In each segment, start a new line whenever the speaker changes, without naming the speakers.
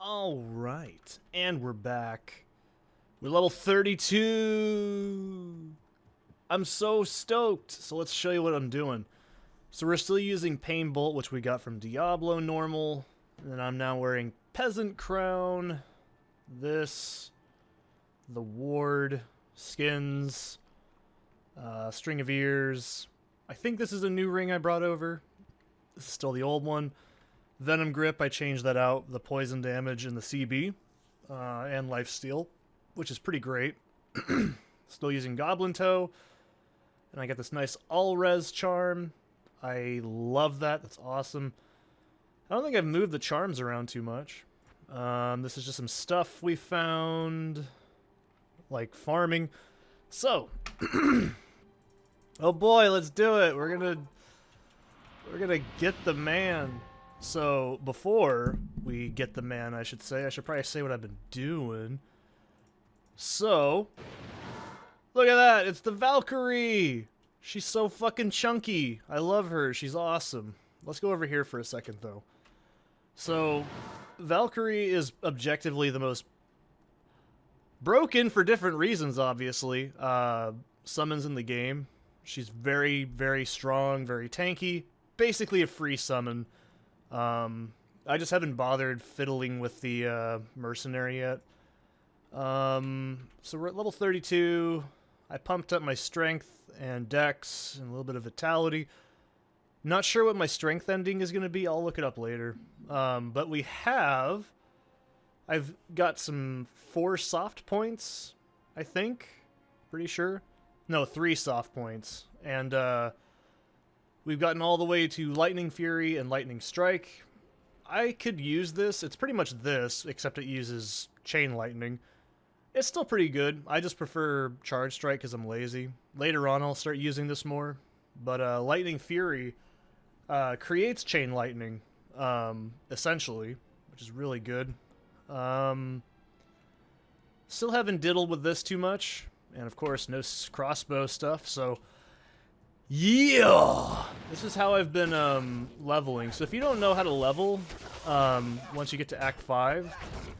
All right, and we're back. We're level 32. I'm so stoked. So let's show you what I'm doing. So we're still using Pain Bolt, which we got from Diablo normal. And I'm now wearing Peasant Crown, this, the Ward, skins, string of ears. I think this is a new ring I brought over. This is still the old one. Venom Grip, I changed that out. The poison damage and the CB, and Lifesteal, which is pretty great. Still using Goblin Toe. And I got this nice all-res charm. I love that. That's awesome. I don't think I've moved the charms around too much. This is just some stuff we found, like farming. So, oh boy, let's do it. We're gonna get the man. So before we get the man, I should probably say what I've been doing. So, look at that. It's the Valkyrie. She's so fucking chunky. I love her. She's awesome. Let's go over here for a second, though. So, Valkyrie is objectively the most broken for different reasons, obviously. Summons in the game. She's very, very strong, very tanky. Basically a free summon. I just haven't bothered fiddling with the mercenary yet. So we're at level 32. I pumped up my strength and dex and a little bit of vitality. Not sure what my strength ending is going to be. I'll look it up later. But I've got some 4 soft points, I think. Pretty sure. No, 3 soft points. And we've gotten all the way to Lightning Fury and Lightning Strike. I could use this. It's pretty much this, except it uses Chain Lightning. It's still pretty good. I just prefer Charge Strike because I'm lazy. Later on, I'll start using this more. But Lightning Fury creates Chain Lightning, essentially, which is really good. Still haven't diddled with this too much. And, of course, no crossbow stuff, so yeah! This is how I've been leveling. So if you don't know how to level, once you get to Act 5,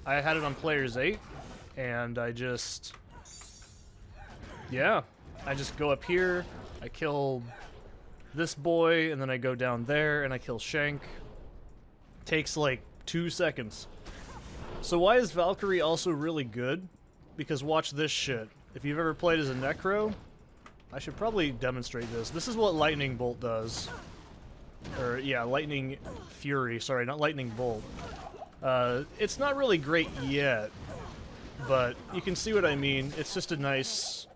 I had it on Players 8, and I just go up here, I kill this boy, and then I go down there, and I kill Shank. Takes like 2 seconds. So why is Valkyrie also really good? Because watch this shit. If you've ever played as a Necro, I should probably demonstrate this. This is what Lightning Bolt does. Or, yeah, Lightning Fury. Sorry, not Lightning Bolt. It's not really great yet, but you can see what I mean. It's just a nice,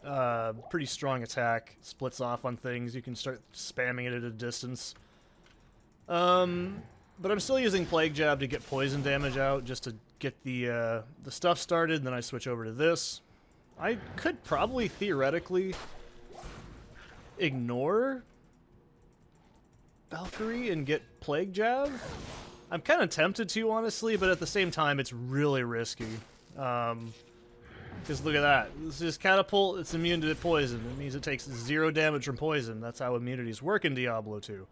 pretty strong attack. Splits off on things. You can start spamming it at a distance. But I'm still using Plague Jab to get poison damage out, just to get the stuff started, and then I switch over to this. I could probably, theoretically, ignore Valkyrie and get Plague Jab. I'm kind of tempted to, honestly, but at the same time, it's really risky. Because look at that. This is Catapult, it's immune to poison. It means it takes 0 damage from poison. That's how immunities work in Diablo 2.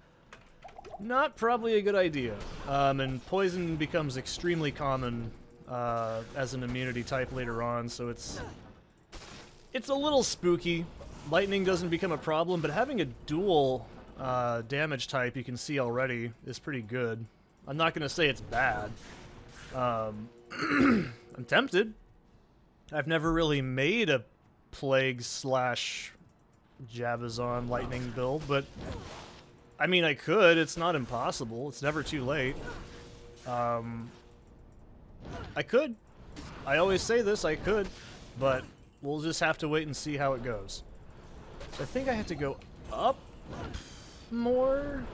Not probably a good idea. And poison becomes extremely common as an immunity type later on, so it's a little spooky. Lightning doesn't become a problem, but having a dual damage type, you can see already, is pretty good. I'm not going to say it's bad. I'm tempted. I've never really made a Plague / Javazon Lightning build, but I mean, I could. It's not impossible. It's never too late. I could. I always say this, I could, but we'll just have to wait and see how it goes. So I think I have to go up more,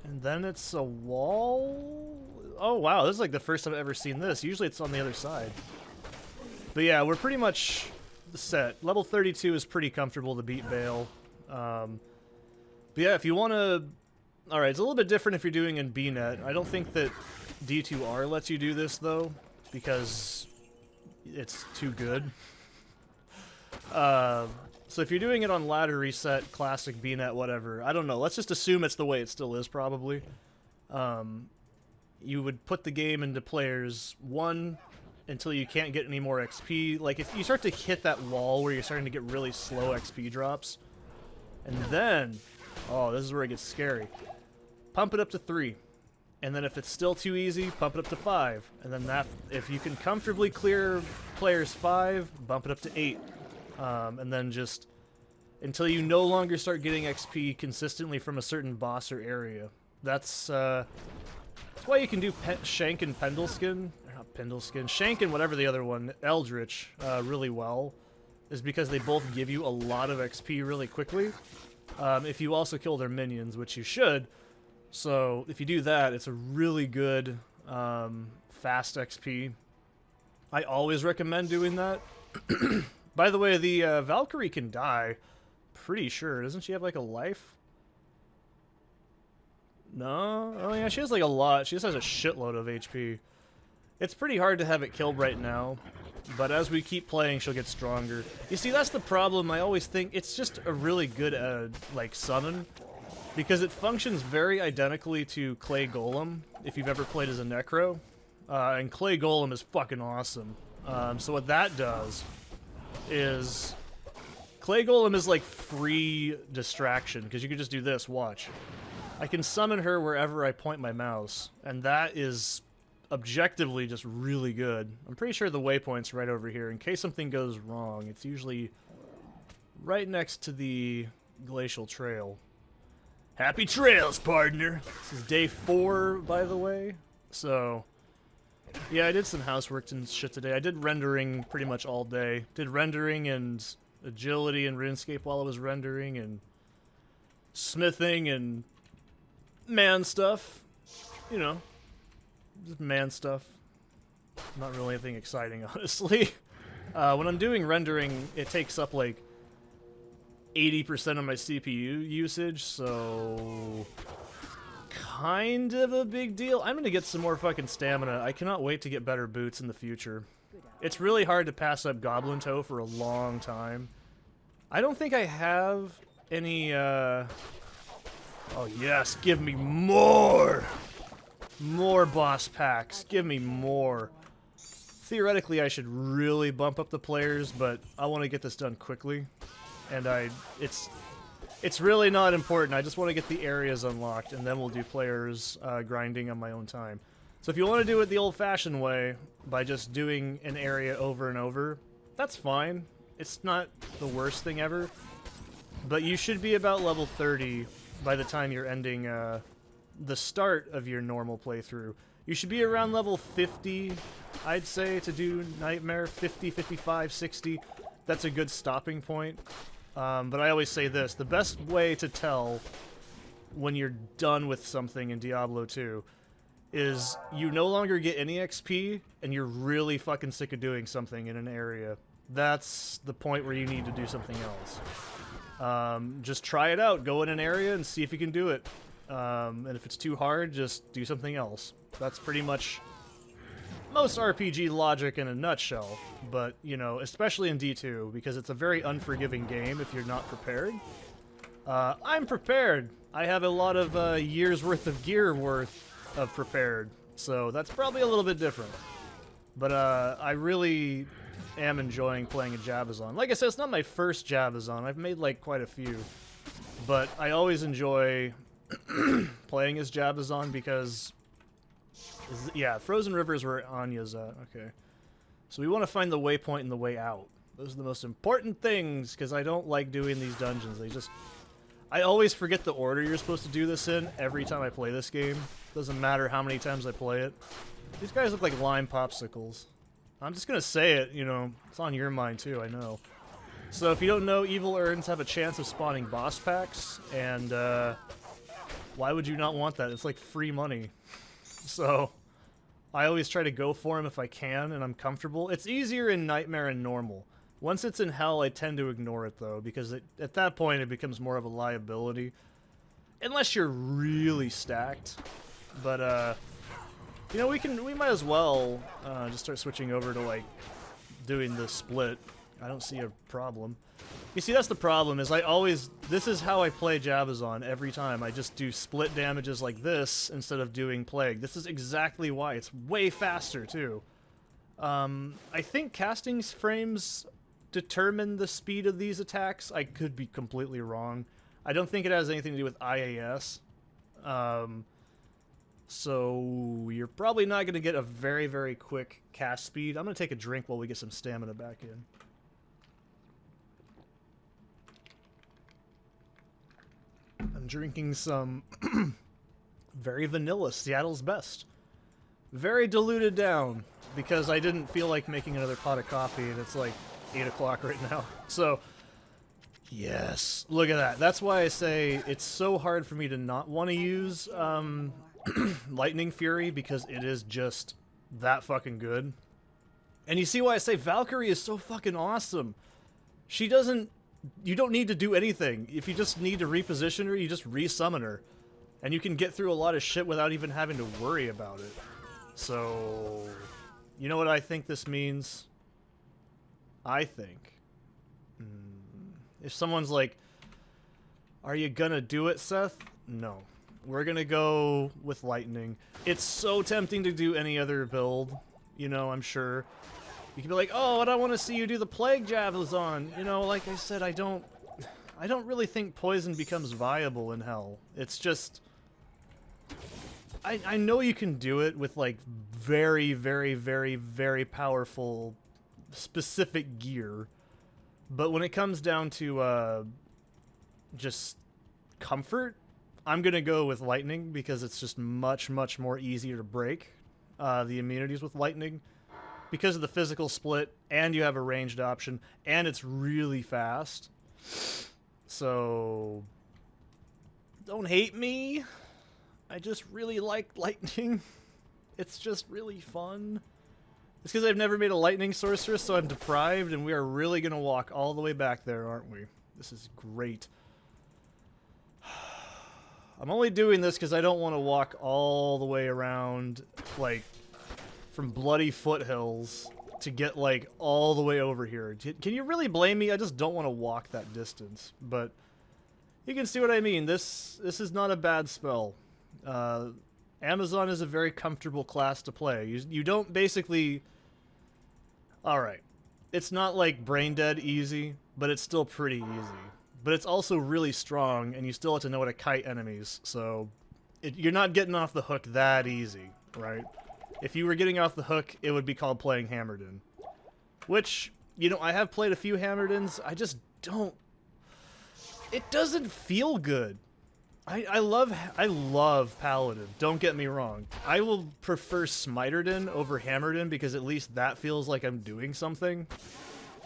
and then it's a wall. Oh wow, this is like the first time I've ever seen this. Usually it's on the other side. But yeah, we're pretty much set. Level 32 is pretty comfortable to beat Bale. But yeah, if you want to... Alright, it's a little bit different if you're doing in Bnet. I don't think that D2R lets you do this, though, because it's too good. So if you're doing it on ladder reset, classic Bnet, whatever, I don't know. Let's just assume it's the way it still is, probably. you would put the game into players 1 until you can't get any more XP. Like, if you start to hit that wall where you're starting to get really slow XP drops, and then, oh, this is where it gets scary. Pump it up to 3. And then if it's still too easy, pump it up to 5. And then that, if you can comfortably clear players 5, bump it up to 8. And then just until you no longer start getting XP consistently from a certain boss or area. That's why you can do Shank and Pendleskin, or not Pendleskin, Shank and whatever the other one, Eldritch, really well, is because they both give you a lot of XP really quickly. If you also kill their minions, which you should. So if you do that, it's a really good fast XP. I always recommend doing that. By the way, the Valkyrie can die. Pretty sure. Doesn't she have like a life? No? Oh yeah, she has like a lot. She just has a shitload of HP. It's pretty hard to have it killed right now. But as we keep playing, she'll get stronger. You see, that's the problem. I always think it's just a really good like summon. Because it functions very identically to Clay Golem, if you've ever played as a Necro. And Clay Golem is fucking awesome. So what that does is... Clay Golem is like free distraction, because you can just do this, watch. I can summon her wherever I point my mouse, and that is objectively just really good. I'm pretty sure the waypoint's right over here. In case something goes wrong, it's usually right next to the Glacial Trail. Happy trails, partner! This is day 4, by the way. So, yeah, I did some housework and shit today. I did rendering pretty much all day. Did rendering and agility and RuneScape while I was rendering, and smithing and man stuff. You know, just man stuff. Not really anything exciting, honestly. When I'm doing rendering, it takes up like 80% of my CPU usage, so kind of a big deal. I'm gonna get some more fucking stamina. I cannot wait to get better boots in the future. It's really hard to pass up Goblin Toe for a long time. I don't think I have any, oh yes, give me more! More boss packs, give me more. Theoretically, I should really bump up the players, but I want to get this done quickly. And it's really not important. I just want to get the areas unlocked, and then we'll do players grinding on my own time. So if you want to do it the old-fashioned way, by just doing an area over and over, that's fine. It's not the worst thing ever. But you should be about level 30 by the time you're ending the start of your normal playthrough. You should be around level 50, I'd say, to do Nightmare. 50, 55, 60. That's a good stopping point. But I always say this, the best way to tell when you're done with something in Diablo 2 is you no longer get any XP and you're really fucking sick of doing something in an area. That's the point where you need to do something else. Just try it out, go in an area and see if you can do it. And if it's too hard, just do something else. That's pretty much most RPG logic in a nutshell, but, you know, especially in D2, because it's a very unforgiving game if you're not prepared. I'm prepared. I have a lot of years worth of gear worth of prepared, so that's probably a little bit different. But I really am enjoying playing a Jabazon. Like I said, it's not my first Jabazon. I've made, like, quite a few. But I always enjoy playing as Jabazon because... yeah, Frozen River is where Anya's at. Okay. So we want to find the waypoint and the way out. Those are the most important things, because I don't like doing these dungeons. They just... I always forget the order you're supposed to do this in every time I play this game. Doesn't matter how many times I play it. These guys look like lime popsicles. I'm just gonna say it, you know, it's on your mind too, I know. So if you don't know, Evil Urns have a chance of spawning boss packs, and why would you not want that? It's like free money. So I always try to go for them if I can and I'm comfortable. It's easier in Nightmare and Normal. Once it's in Hell, I tend to ignore it though, because at that point it becomes more of a liability. Unless you're really stacked. But you know, we might as well just start switching over to like doing the split, I don't see a problem. You see, that's the problem, is this is how I play Jabazon every time. I just do split damages like this instead of doing Plague. This is exactly why. It's way faster, too. I think casting frames determine the speed of these attacks. I could be completely wrong. I don't think it has anything to do with IAS. So you're probably not going to get a very, very quick cast speed. I'm going to take a drink while we get some stamina back in. I'm drinking some very vanilla Seattle's Best. Very diluted down because I didn't feel like making another pot of coffee, and it's like 8 o'clock right now. So, yes, look at that. That's why I say it's so hard for me to not want to use Lightning Fury, because it is just that fucking good. And you see why I say Valkyrie is so fucking awesome. She doesn't... You don't need to do anything. If you just need to reposition her, you just re-summon her. And you can get through a lot of shit without even having to worry about it. So... You know what I think this means? I think... if someone's like, are you gonna do it, Seth? No. We're gonna go with Lightning. It's so tempting to do any other build, you know, I'm sure. You can be like, oh, I don't want to see you do the Plague Javelin. You know, like I said, I don't really think Poison becomes viable in Hell. It's just... I know you can do it with, like, very, very, very, very powerful, specific gear. But when it comes down to, just comfort, I'm gonna go with Lightning, because it's just much, much more easier to break the immunities with Lightning. Because of the physical split, and you have a ranged option, and it's really fast. So... Don't hate me. I just really like Lightning. It's just really fun. It's because I've never made a Lightning Sorceress, so I'm deprived, and we are really going to walk all the way back there, aren't we? This is great. I'm only doing this because I don't want to walk all the way around, like, from bloody foothills to get, like, all the way over here. Can you really blame me? I just don't want to walk that distance. But you can see what I mean. This is not a bad spell. Amazon is a very comfortable class to play. You don't basically... Alright. It's not like brain dead easy, but it's still pretty easy. But it's also really strong, and you still have to know how to kite enemies, so... you're not getting off the hook that easy, right? If you were getting off the hook, it would be called playing Hammerden. Which, you know, I have played a few Hammerdens, I just don't... It doesn't feel good. I love Paladin, don't get me wrong. I will prefer Smiterden over Hammerden, because at least that feels like I'm doing something.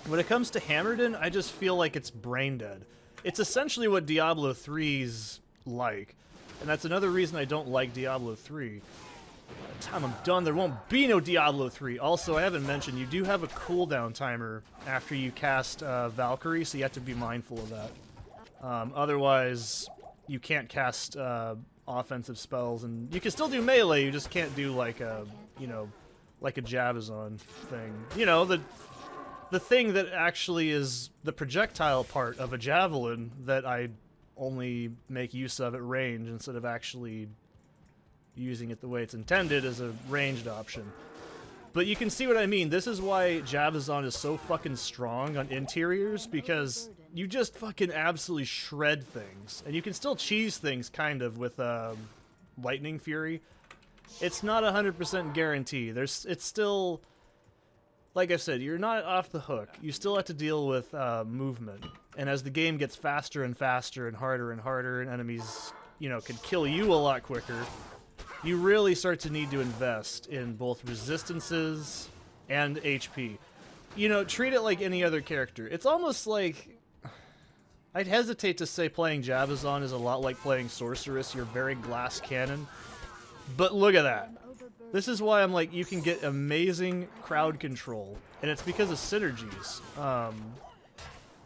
When it comes to Hammerden, I just feel like it's brain dead. It's essentially what Diablo 3's like. And that's another reason I don't like Diablo 3. By the time I'm done, there won't be no Diablo 3. Also, I haven't mentioned, you do have a cooldown timer after you cast Valkyrie, so you have to be mindful of that. Otherwise, you can't cast offensive spells, and you can still do melee, you just can't do like a, you know, like a Jabazon thing. You know, the thing that actually is the projectile part of a javelin that I only make use of at range instead of actually using it the way it's intended as a ranged option. But you can see what I mean. This is why Jabazon is so fucking strong on interiors, because you just fucking absolutely shred things. And you can still cheese things, kind of, with Lightning Fury. It's not 100% guarantee. It's still... Like I said, you're not off the hook. You still have to deal with movement. And as the game gets faster and faster and harder, and enemies, you know, can kill you a lot quicker, you really start to need to invest in both resistances and HP. You know, treat it like any other character. It's almost like... I'd hesitate to say playing Jabazon is a lot like playing Sorceress. You're very glass cannon. But look at that. This is why I'm like, you can get amazing crowd control, and it's because of synergies.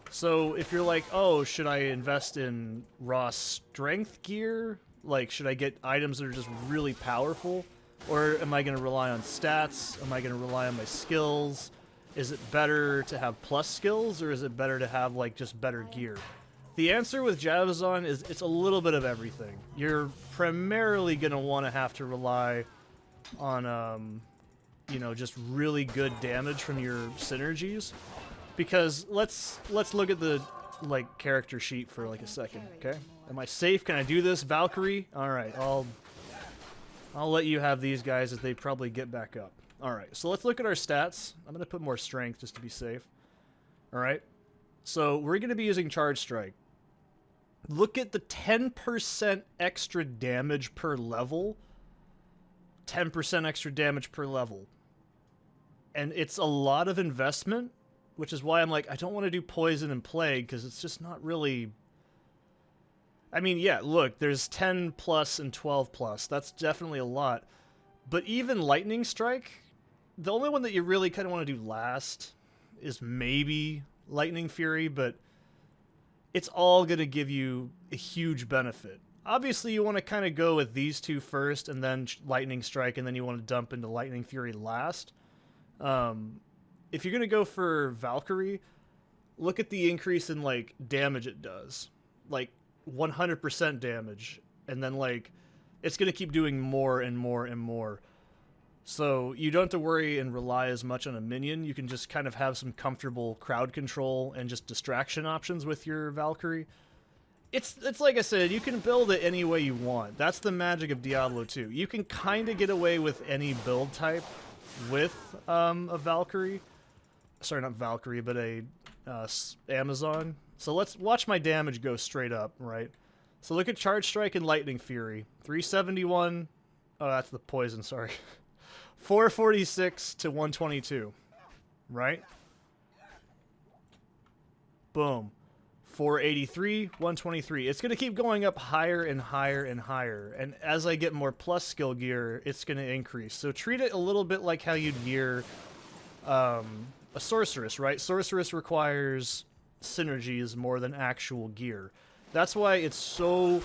So if you're like, oh, should I invest in raw strength gear? Like, should I get items that are just really powerful? Or am I going to rely on stats? Am I going to rely on my skills? Is it better to have plus skills, or is it better to have like just better gear? The answer with Javazon is it's a little bit of everything. You're primarily going to want to have to rely on, you know, just really good damage from your synergies. Because let's look at the like character sheet for like a second, okay? Am I safe? Can I do this? Valkyrie? All right, I'll let you have these guys as they probably get back up. All right, so let's look at our stats. I'm going to put more strength just to be safe. All right, so we're going to be using Charge Strike. Look at the 10% extra damage per level. 10% extra damage per level. And it's a lot of investment, which is why I'm like, I don't want to do Poison and Plague, because it's just not really... I mean, yeah, look, there's 10 plus and 12 plus. That's definitely a lot. But even Lightning Strike, the only one that you really kind of want to do last is maybe Lightning Fury, but it's all going to give you a huge benefit. Obviously, you want to kind of go with these two first, and then Lightning Strike, and then you want to dump into Lightning Fury last. If you're going to go for Valkyrie, look at the increase in, like, damage it does. Like, 100% damage. And then, like, it's going to keep doing more and more and more. So you don't have to worry and rely as much on a minion. You can just kind of have some comfortable crowd control and just distraction options with your Valkyrie. It's like I said, you can build it any way you want. That's the magic of Diablo 2. You can kind of get away with any build type with a Valkyrie. Sorry, not Valkyrie, but a Amazon. So let's watch my damage go straight up, right? So look at Charge Strike and Lightning Fury. 371. Oh, that's the poison, sorry. 446 to 122, right? Boom. 483, 123. It's going to keep going up higher and higher and higher. And as I get more plus skill gear, it's going to increase. So treat it a little bit like how you'd gear a Sorceress, right? Sorceress requires synergies more than actual gear. That's why it's so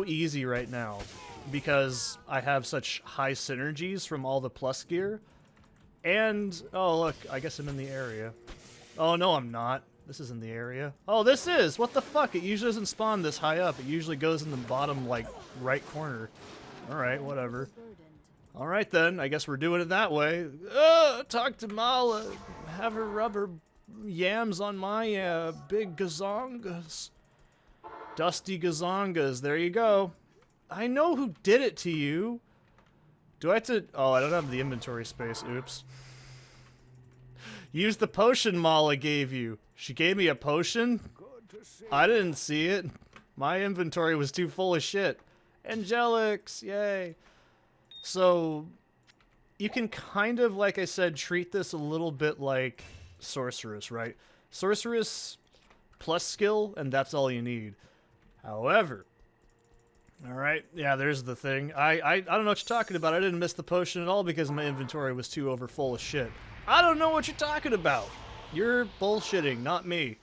easy right now. Because I have such high synergies from all the plus gear. And, oh look, I guess I'm in the area. Oh no, I'm not. This is in the area. Oh, this is! What the fuck? It usually doesn't spawn this high up. It usually goes in the bottom, like, right corner. Alright, whatever. Alright then, I guess we're doing it that way. Talk to Mala. Have her rub her yams on my, big gazongas. Dusty gazongas. There you go. I know who did it to you. Do I have to... Oh, I don't have the inventory space. Oops. Use the potion Mala gave you. She gave me a potion? I didn't see it. My inventory was too full of shit. Angelics! Yay! So, you can kind of, like I said, treat this a little bit like Sorceress, right? Sorceress plus skill, and that's all you need. However... Alright, yeah, there's the thing. I don't know what you're talking about. I didn't miss the potion at all because my inventory was too overfull of shit. I don't know what you're talking about. You're bullshitting, not me.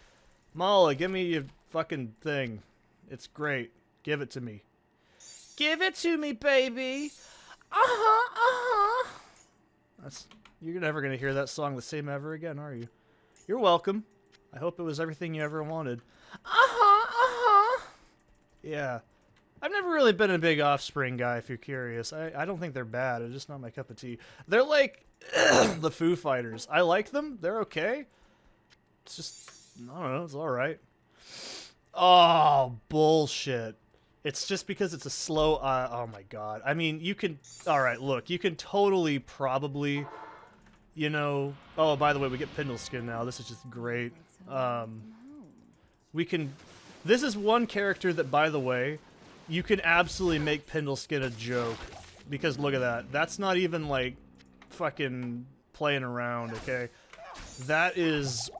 Mala, give me your fucking thing. It's great. Give it to me. Give it to me, baby! You're never gonna hear that song the same ever again, are you? You're welcome. I hope it was everything you ever wanted. Yeah. I've never really been a big Offspring guy, if you're curious. I don't think they're bad. It's just not my cup of tea. They're like the Foo Fighters. I like them. They're okay. It's just, I don't know. It's all right. Oh, bullshit. It's just because it's a slow... oh, my God. I mean, you can... All right, look. You can totally probably, you know... Oh, by the way, we get Pindle Skin now. This is just great. We can... This is one character that, by the way... You can absolutely make Pindle Skin a joke. Because look at that. That's not even, like, fucking playing around, okay? That is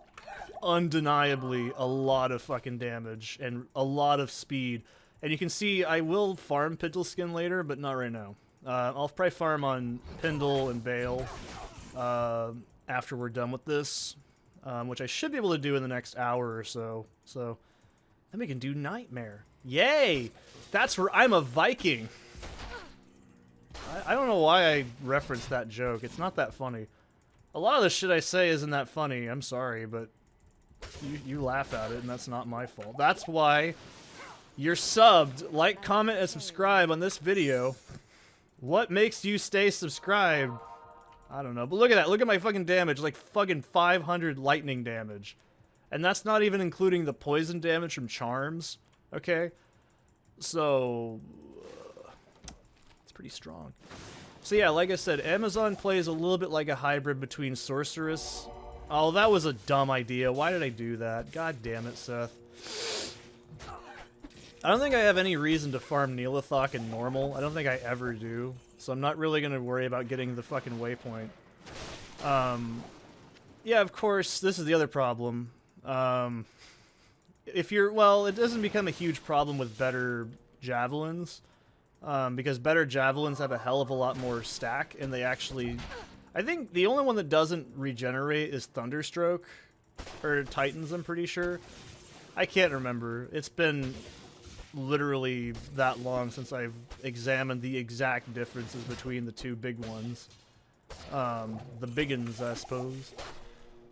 undeniably a lot of fucking damage and a lot of speed. And you can see I will farm Pindle Skin later, but not right now. I'll probably farm on Pindle and Bale after we're done with this. Which I should be able to do in the next hour or so. So, then we can do Nightmare. Yay! That's where I'm a Viking. I don't know why I referenced that joke. It's not that funny. A lot of the shit I say isn't that funny. I'm sorry, but you laugh at it, and that's not my fault. That's why you're subbed. Like, comment, and subscribe on this video. What makes you stay subscribed? I don't know. But look at that. Look at my fucking damage. Like, fucking 500 lightning damage. And that's not even including the poison damage from charms. Okay? So... it's pretty strong. So yeah, like I said, Amazon plays a little bit like a hybrid between Sorceress. Oh, that was a dumb idea. Why did I do that? God damn it, Seth. I don't think I have any reason to farm Neolithok in normal. I don't think I ever do. So I'm not really going to worry about getting the fucking waypoint. Yeah, of course, this is the other problem. If you're... well, it doesn't become a huge problem with better javelins. Because better javelins have a hell of a lot more stack, and they actually... I think the only one that doesn't regenerate is Thunderstroke. Or Titans, I'm pretty sure. I can't remember. It's been literally that long since I've examined the exact differences between the two big ones. The biggins, I suppose.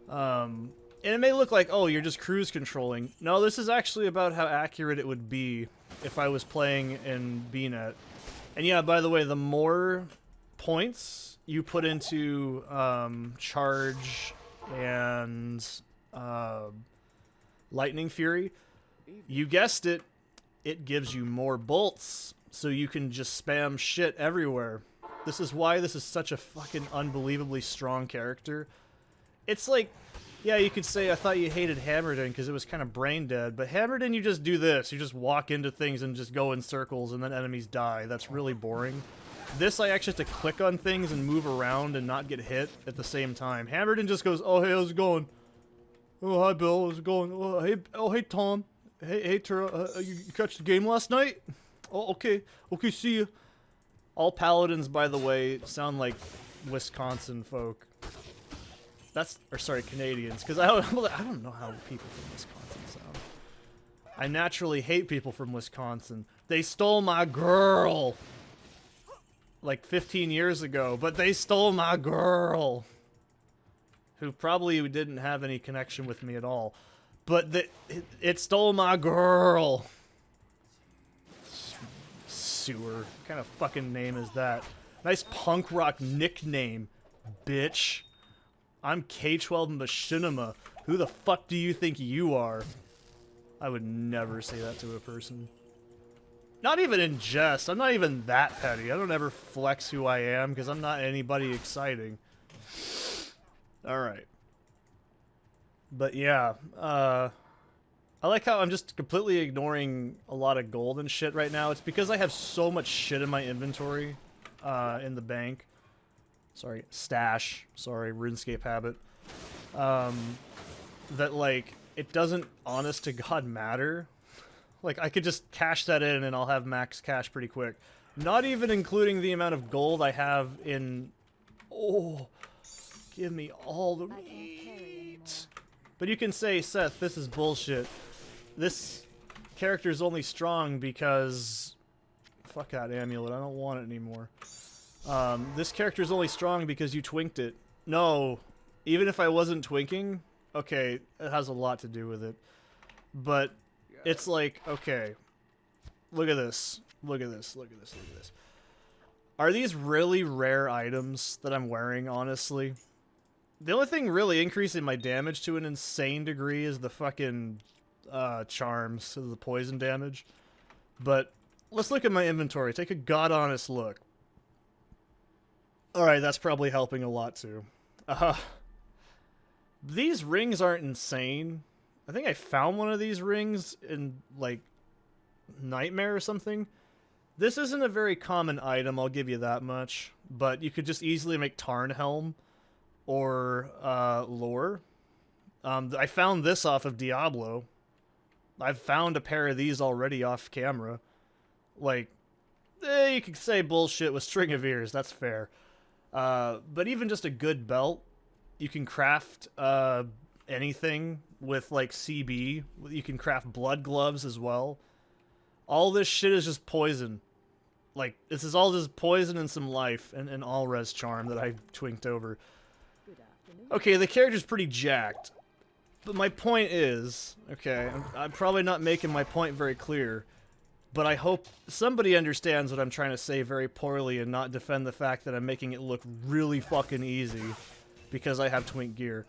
And it may look like, oh, you're just cruise controlling. No, this is actually about how accurate it would be if I was playing in Bnet. And yeah, by the way, the more points you put into Charge and Lightning Fury, you guessed it, it gives you more bolts, so you can just spam shit everywhere. This is why this is such a fucking unbelievably strong character. It's like, yeah, you could say I thought you hated Hammerden because it was kind of brain dead, but Hammerden, you just do this. You just walk into things and just go in circles and then enemies die. That's really boring. This, I actually have to click on things and move around and not get hit at the same time. Hammerden just goes, oh, hey, how's it going? Oh, hi, Bill. How's it going? Oh, hey, Tom. Hey, Tara. You catch the game last night? Oh, okay. Okay, see you. All paladins, by the way, sound like Wisconsin folk. That's, or sorry, Canadians, because I don't know how people from Wisconsin sound. I naturally hate people from Wisconsin. They stole my girl like 15 years ago, but they stole my girl, who probably didn't have any connection with me at all. But it stole my girl. Sewer. What kind of fucking name is that? Nice punk rock nickname, bitch. I'm K-12 Machinima. Who the fuck do you think you are? I would never say that to a person. Not even in jest. I'm not even that petty. I don't ever flex who I am because I'm not anybody exciting. Alright. But yeah, I like how I'm just completely ignoring a lot of gold and shit right now. It's because I have so much shit in my inventory, in the bank. Sorry, stash. Sorry, RuneScape habit. That, like, it doesn't honest to God matter. Like, I could just cash that in and I'll have max cash pretty quick. Not even including the amount of gold I have in... oh, give me all the meat. But you can say, Seth, this is bullshit. This character is only strong because... fuck that amulet, I don't want it anymore. This character is only strong because you twinked it. No, even if I wasn't twinking, okay, it has a lot to do with it. But it's like, okay, look at this. Look at this. Look at this. Look at this. Are these really rare items that I'm wearing, honestly? The only thing really increasing my damage to an insane degree is the fucking charms, so the poison damage. But let's look at my inventory. Take a god-honest look. Alright, that's probably helping a lot, too. These rings aren't insane. I think I found one of these rings in, like, Nightmare or something. This isn't a very common item, I'll give you that much. But you could just easily make Tarnhelm or Lore. I found this off of Diablo. I've found a pair of these already off camera. Like, you could say bullshit with String of Ears, that's fair. But even just a good belt, you can craft anything with, like, CB. You can craft blood gloves as well. All this shit is just poison. Like, this is all just poison and some life, and all res charm that I twinked over. Okay, the character's pretty jacked. But my point is, okay, I'm probably not making my point very clear, but I hope somebody understands what I'm trying to say very poorly and not defend the fact that I'm making it look really fucking easy because I have twink gear.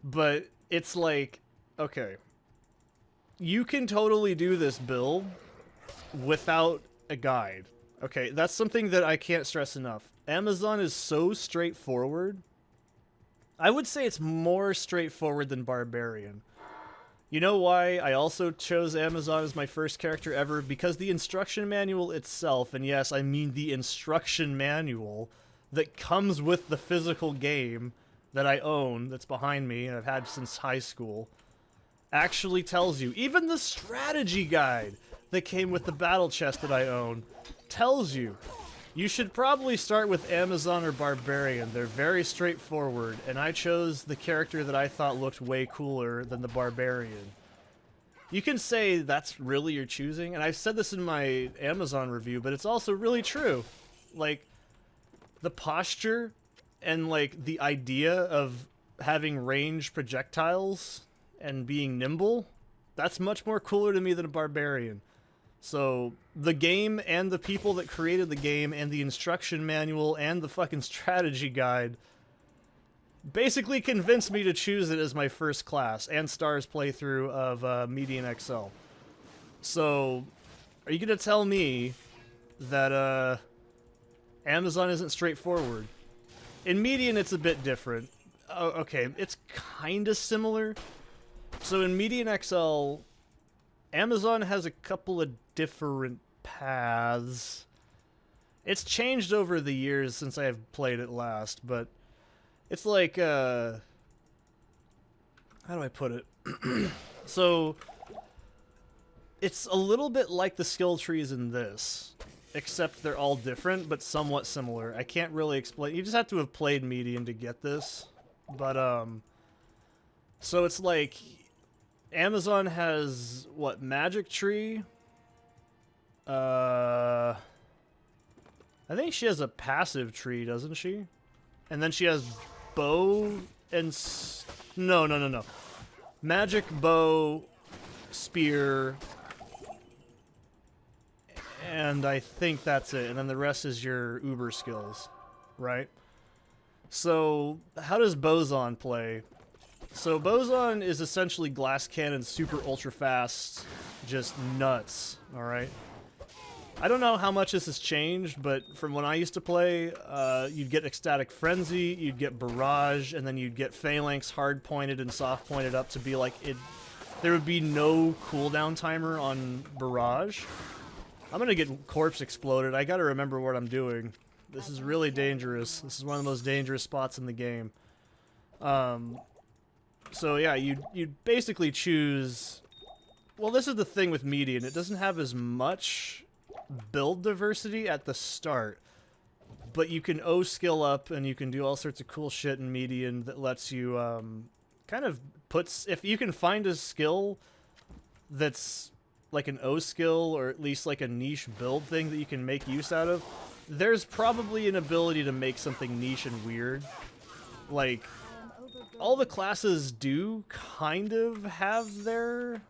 But it's like, okay, you can totally do this build without a guide. Okay, that's something that I can't stress enough. Amazon is so straightforward. I would say it's more straightforward than Barbarian. You know why I also chose Amazon as my first character ever? Because the instruction manual itself, and yes, I mean the instruction manual that comes with the physical game that I own, that's behind me, and I've had since high school, actually tells you. Even the strategy guide that came with the battle chest that I own tells you. You should probably start with Amazon or Barbarian. They're very straightforward, and I chose the character that I thought looked way cooler than the Barbarian. You can say that's really your choosing, and I've said this in my Amazon review, but it's also really true. Like, the posture and, like, the idea of having ranged projectiles and being nimble, that's much more cooler to me than a Barbarian. So, the game and the people that created the game and the instruction manual and the fucking strategy guide basically convinced me to choose it as my first class and Star's playthrough of MedianXL. So, are you going to tell me that Amazon isn't straightforward? In Median, it's a bit different. Oh, okay, it's kind of similar. So in MedianXL, Amazon has a couple of different paths. It's changed over the years since I have played it last, but it's like, how do I put it? So, it's a little bit like the skill trees in this, except they're all different, but somewhat similar. I can't really explain. You just have to have played Median to get this. But, so it's like, Amazon has, what, Magic Tree? I think she has a passive tree, doesn't she? And then she has bow and... No. Magic, bow, spear, and I think that's it. And then the rest is your uber skills, right? So, how does Boson play? So, Boson is essentially glass cannon, super ultra fast, just nuts, alright? I don't know how much this has changed, but from when I used to play, you'd get Ecstatic Frenzy, you'd get Barrage, and then you'd get Phalanx hard-pointed and soft-pointed up to be like, there would be no cooldown timer on Barrage. I'm gonna get corpse exploded. I gotta remember what I'm doing. This is really dangerous. This is one of the most dangerous spots in the game. So yeah, you'd basically choose... Well, this is the thing with Median. It doesn't have as much build diversity at the start, but you can O skill up and you can do all sorts of cool shit in Median that lets you kind of puts... If you can find a skill that's like an O skill, or at least like a niche build thing that you can make use out of, there's probably an ability to make something niche and weird. Like, all the classes do kind of have their...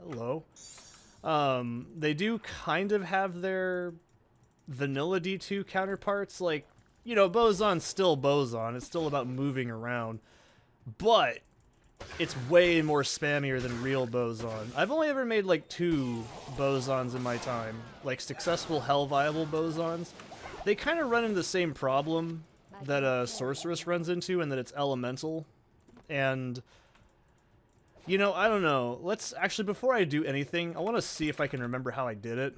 Hello. They do kind of have their vanilla D2 counterparts. Like, you know, Boson's still Boson. It's still about moving around. But it's way more spammier than real Boson. I've only ever made like 2 Bosons in my time. Like successful hell viable Bosons. They kind of run into the same problem that Sorceress runs into, and that it's elemental. And, you know, I don't know. Let's actually, before I do anything, I want to see if I can remember how I did it.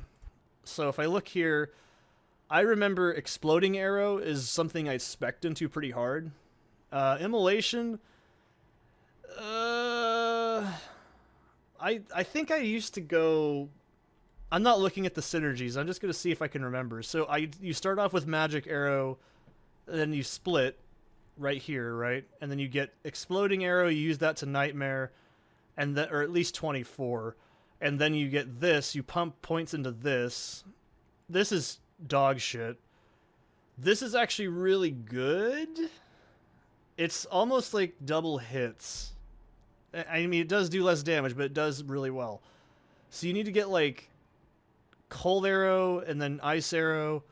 So if I look here, I remember Exploding Arrow is something I spec'd into pretty hard. Immolation... I think I used to go... I'm not looking at the synergies. I'm just going to see if I can remember. So you start off with Magic Arrow, then you split right here, right? And then you get Exploding Arrow, you use that to Nightmare, and that, or at least 24. And then you get this, you pump points into this. This is dog shit. This is actually really good. It's almost like double hits. I mean, it does do less damage, but it does really well. So you need to get like cold arrow and then ice arrow.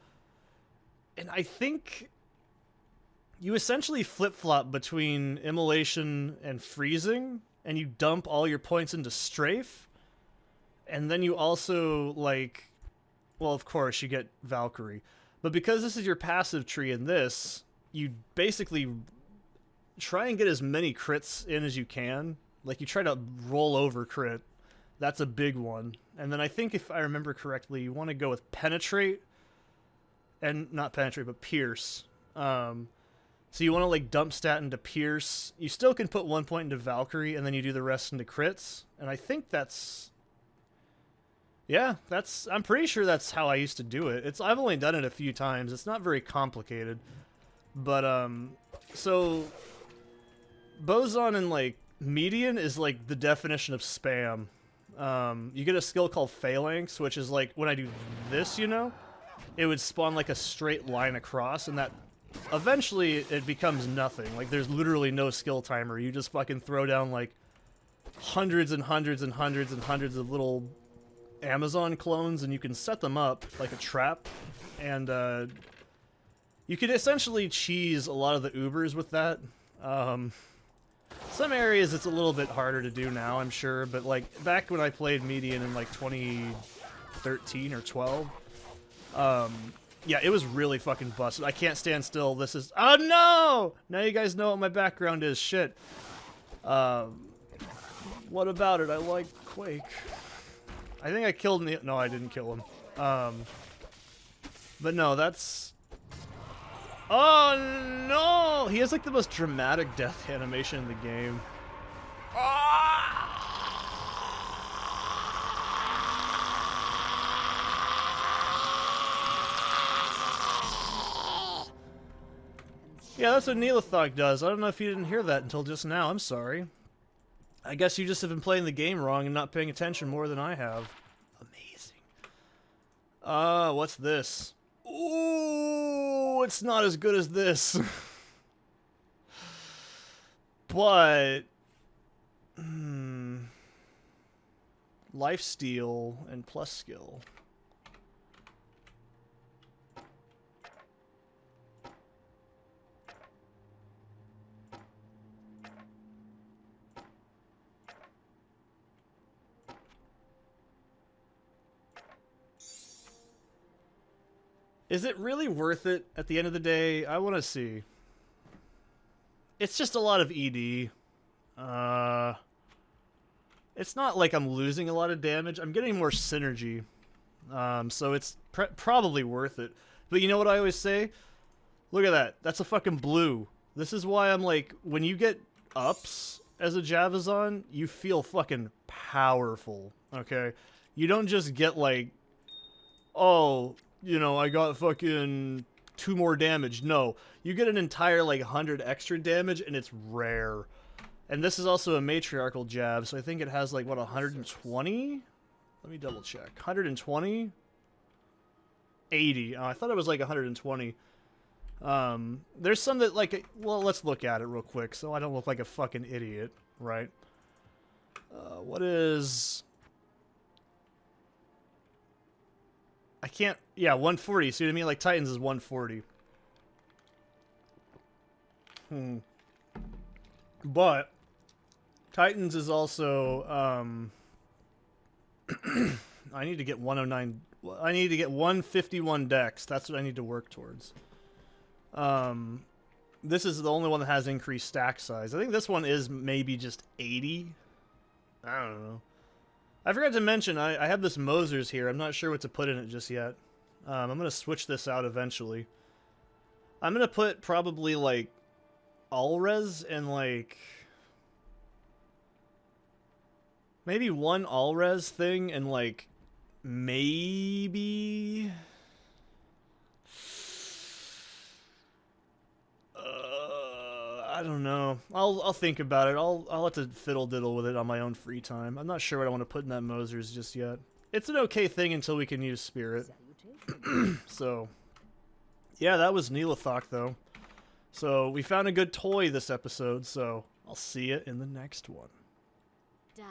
And I think you essentially flip-flop between immolation and freezing, and you dump all your points into strafe. And then you also, like, well, of course, you get Valkyrie. But because this is your passive tree in this, you basically try and get as many crits in as you can. Like, you try to roll over crit. That's a big one. And then I think, if I remember correctly, you want to go with penetrate. And not penetrate, but pierce. So you want to, like, dump stat into pierce. You still can put 1 point into Valkyrie, and then you do the rest into crits. And I think that's... yeah, I'm pretty sure that's how I used to do it. I've only done it a few times. It's not very complicated. But, so... Boson and, like, median is, like, the definition of spam. You get a skill called Phalanx, which is, like, when I do this, you know? It would spawn, like, a straight line across, and that... eventually, it becomes nothing. Like, there's literally no skill timer. You just fucking throw down, like, hundreds and hundreds and hundreds and hundreds of little Amazon clones, and you can set them up like a trap. And, you can essentially cheese a lot of the Ubers with that. Some areas it's a little bit harder to do now, I'm sure, but, like, back when I played Median in, like, 2013 or 12, yeah, it was really fucking busted. I can't stand still. This is... oh, no! Now you guys know what my background is. Shit. What about it? I like Quake. I think I killed... no, I didn't kill him. But no, that's... oh, no! He has, like, the most dramatic death animation in the game. Yeah, that's what Neelathog does. I don't know if you didn't hear that until just now. I'm sorry. I guess you just have been playing the game wrong and not paying attention more than I have. Amazing. What's this? Ooh, it's not as good as this. But... lifesteal and plus skill. Is it really worth it at the end of the day? I want to see. It's just a lot of ED. It's not like I'm losing a lot of damage. I'm getting more synergy. So it's probably worth it. But you know what I always say? Look at that. That's a fucking blue. This is why I'm like, when you get ups as a Javazon, you feel fucking powerful. Okay? You don't just get like, oh... you know, I got fucking 2 more damage. No, you get an entire, like, 100 extra damage, and it's rare. And this is also a matriarchal jab, so I think it has, like, what, 120? Let me double check. 120? 80. Oh, I thought it was, like, 120. There's some that, like, well, let's look at it real quick, so I don't look like a fucking idiot, right? What is... I can't... yeah, 140. See what I mean? Like, Titans is 140. But... Titans is also, I need to get 109... I need to get 151 dex. That's what I need to work towards. This is the only one that has increased stack size. I think this one is maybe just 80. I don't know. I forgot to mention, I have this Moser's here. I'm not sure what to put in it just yet. I'm going to switch this out eventually. I'm going to put probably, like, All-Res and, like... maybe one All-Res thing and, like, maybe... I don't know. I'll think about it. I'll have to fiddle diddle with it on my own free time. I'm not sure what I want to put in that Moser's just yet. It's an okay thing until we can use Spirit. So, Yeah, that was Neelathok, though. So we found a good toy this episode, so I'll see you in the next one.
Die.